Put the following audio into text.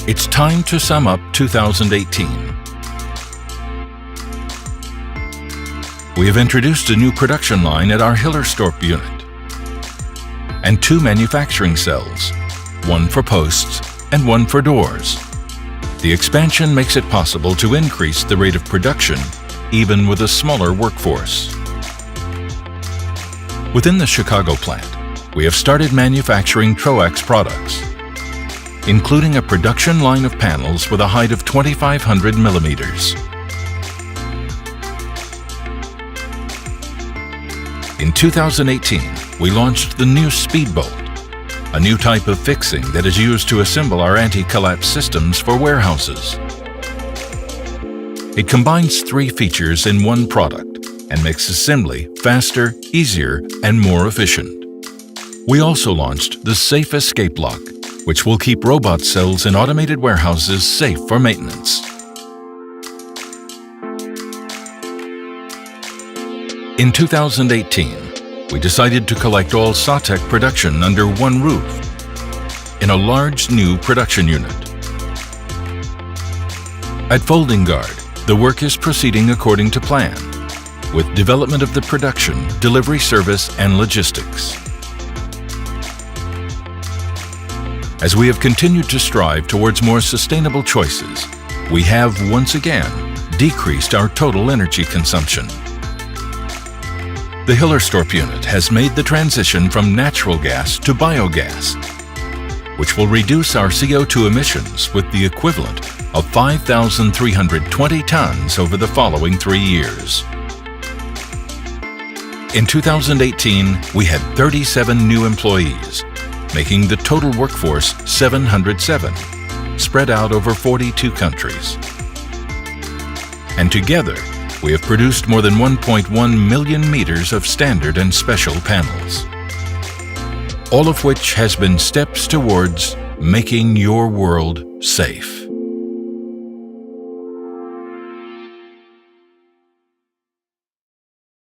It's time to sum up 2018. We have introduced a new production line at our Hillerstorp unit and 2 manufacturing cells, one for posts and one for doors. The expansion makes it possible to increase the rate of production even with a smaller workforce. Within the Chicago plant, we have started manufacturing Troax products, including a production line of panels with a height of 2,500 millimeters. In 2018, we launched the new Speedbolt, a new type of fixing that is used to assemble our anti-collapse systems for warehouses. It combines 3 features in one product and makes assembly faster, easier, and more efficient. We also launched the Safe Escape Lock, which will keep robot cells in automated warehouses safe for maintenance. In 2018, we decided to collect all Sawtech production under one roof in a large new production unit. At Folding Guard, the work is proceeding according to plan, with development of the production, delivery service, and logistics. As we have continued to strive towards more sustainable choices, we have once again decreased our total energy consumption. The Hillerstorp unit has made the transition from natural gas to biogas, which will reduce our CO2 emissions with the equivalent of 5,320 tons over the following 3 years. In 2018, we had 37 new employees, making the total workforce 707, spread out over 42 countries. And together, we have produced more than 1.1 million meters of standard and special panels, all of which has been steps towards making your world safe.